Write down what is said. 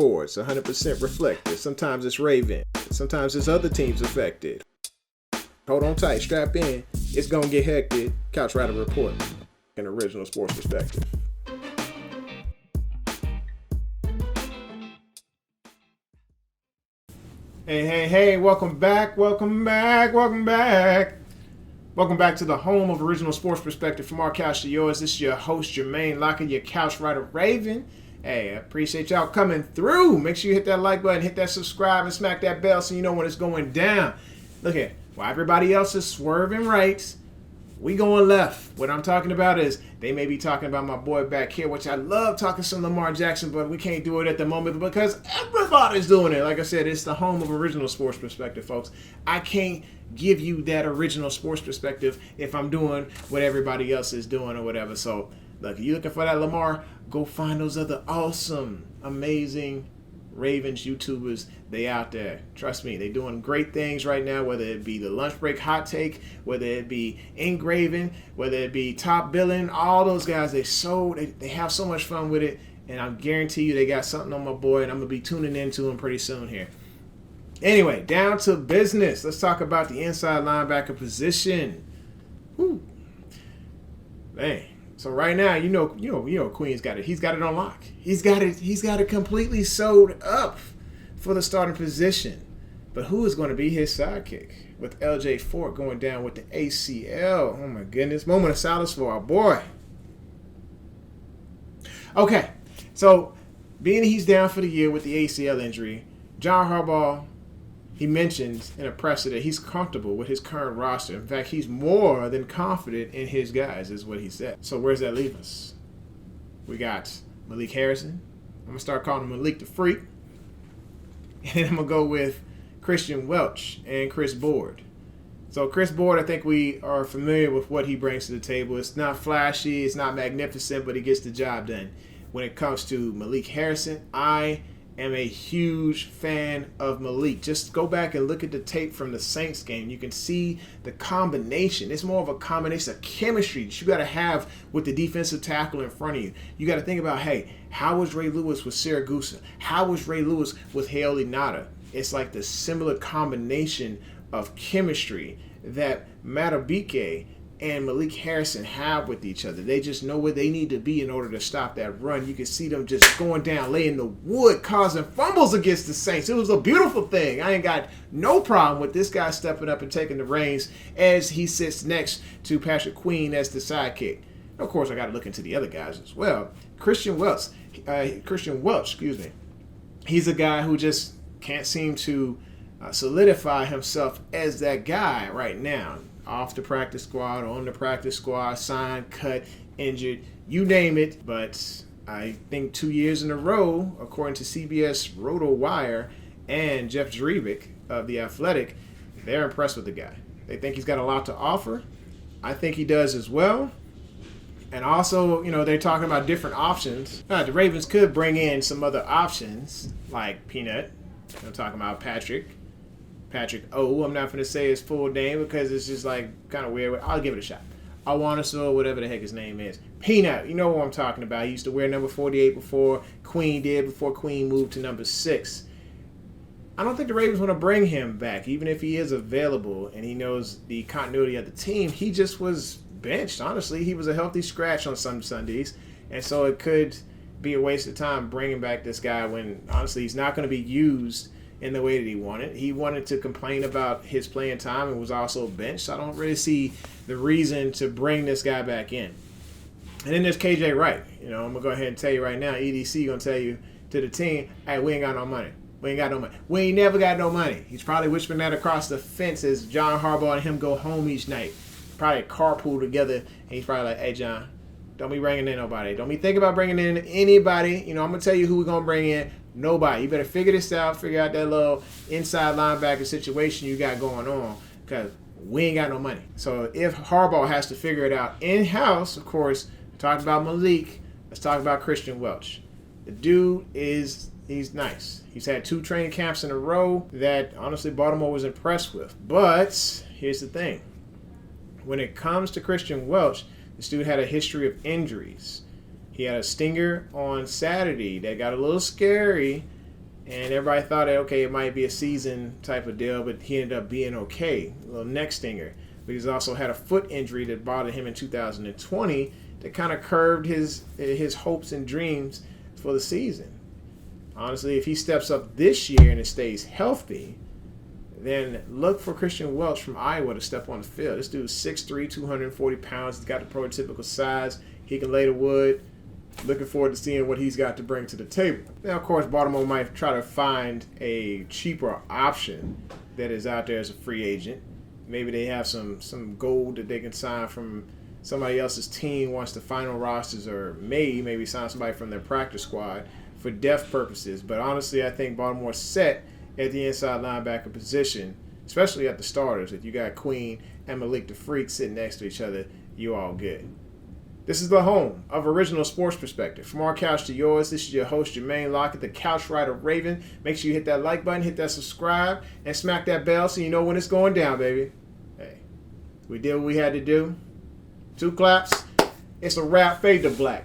sports, 100% reflective. Sometimes it's Raven. Sometimes it's other teams affected. Hold on tight, strap in. It's going to get hectic. Couch Rider Report. An original sports perspective. Hey, welcome back to the home of original sports perspective from our couch to yours. This is your host, Jermaine Lockett, your couch rider Raven. Hey, I appreciate y'all coming through. Make sure you hit that like button, hit that subscribe, and smack that bell so you know when it's going down. Look here, while everybody else is swerving right, we going left. What I'm talking about is they may be talking about my boy back here, which I love talking some Lamar Jackson, but we can't do it at the moment because everybody's doing it. Like I said, it's the home of original sports perspective, folks. I can't give you that original sports perspective if I'm doing what everybody else is doing or whatever. So, look, if you're looking for that Lamar, go find those other awesome, amazing Ravens YouTubers. They out there. Trust me, they're doing great things right now, whether it be the lunch break hot take, whether it be engraving, whether it be top billing, all those guys, they have so much fun with it, and I guarantee you they got something on my boy, and I'm going to be tuning into them pretty soon here. Anyway, down to business. Let's talk about the inside linebacker position. Whew. Man. So right now, you know, Queen's got it. He's got it on lock. He's got it completely sewed up for the starting position. But who is going to be his sidekick with LJ Fort going down with the ACL? Oh my goodness. Moment of silence for our boy. Okay. So being he's down for the year with the ACL injury, John Harbaugh, he mentions in a presser that he's comfortable with his current roster. In fact, he's more than confident in his guys, is what he said. So where's that leave us? We got Malik Harrison. I'm going to start calling him Malik the Freak. And then I'm going to go with Kristian Welch and Chris Board. So Chris Board, I think we are familiar with what he brings to the table. It's not flashy, it's not magnificent, but he gets the job done. When it comes to Malik Harrison, I am a huge fan of Malik. Just go back and look at the tape from the Saints game. You can see the combination. It's more of a combination of chemistry that you got to have with the defensive tackle in front of you. You got to think about, hey, how was Ray Lewis with Siragusa? How was Ray Lewis with Haley Nada? It's like the similar combination of chemistry that Matabike and Malik Harrison have with each other. They just know where they need to be in order to stop that run. You can see them just going down, laying the wood, causing fumbles against the Saints. It was a beautiful thing. I ain't got no problem with this guy stepping up and taking the reins as he sits next to Patrick Queen as the sidekick. Of course, I got to look into the other guys as well. Kristian Welch, He's a guy who just can't seem to solidify himself as that guy right now. Off the practice squad, on the practice squad, signed, cut, injured, you name it. But I think 2 years in a row, according to CBS RotoWire and Jeff Drevick of The Athletic, they're impressed with the guy. They think he's got a lot to offer. I think he does as well. And also, they're talking about different options. The Ravens could bring in some other options, like Peanut. I'm talking about Patrick O. I'm not going to say his full name because it's just like kind of weird. I'll give it a shot. I want to say whatever the heck his name is. Peanut, you know what I'm talking about. He used to wear number 48 before Queen moved to number 6. I don't think the Ravens want to bring him back, even if he is available and he knows the continuity of the team. He just was benched, honestly. He was a healthy scratch on some Sundays, and so it could be a waste of time bringing back this guy when, honestly, he's not going to be used in the way that he wanted. He wanted to complain about his playing time and was also benched. So I don't really see the reason to bring this guy back in. And then there's KJ Wright. I'm going to go ahead and tell you right now, EDC going to tell you to the team, hey, we ain't got no money. We ain't never got no money. He's probably whispering that across the fence as John Harbaugh and him go home each night. Probably carpool together. And he's probably like, hey, John, don't be bringing in nobody. Don't be thinking about bringing in anybody. I'm going to tell you who we're going to bring in. Nobody. You better figure this out. Figure out that little inside linebacker situation you got going on because we ain't got no money. So if Harbaugh has to figure it out in-house, of course, talk about Malik. Let's talk about Kristian Welch. The dude he's nice. He's had 2 training camps in a row that, honestly, Baltimore was impressed with. But here's the thing. When it comes to Kristian Welch, this dude had a history of injuries. He had a stinger on Saturday that got a little scary And everybody thought that, okay, it might be a season type of deal, but he ended up being okay. A little neck stinger. But he's also had a foot injury that bothered him in 2020 that kind of curbed his hopes and dreams for the season. Honestly, if he steps up this year and it stays healthy, then look for Kristian Welch from Iowa to step on the field. This dude's 6'3", 240 pounds. He's got the prototypical size. He can lay the wood. Looking forward to seeing what he's got to bring to the table. Now, of course, Baltimore might try to find a cheaper option that is out there as a free agent. Maybe they have some gold that they can sign from somebody else's team once the final rosters are made. Maybe sign somebody from their practice squad for depth purposes. But honestly, I think Baltimore's set at the inside linebacker position, especially at the starters. If you got Queen and Malik the Freak sitting next to each other, you all good. This is the home of Original Sports Perspective. From our couch to yours, this is your host, Jermaine Lockett, the Couch Rider Raven. Make sure you hit that like button, hit that subscribe, and smack that bell so you know when it's going down, baby. Hey, we did what we had to do. 2 claps. It's a wrap. Fade to black.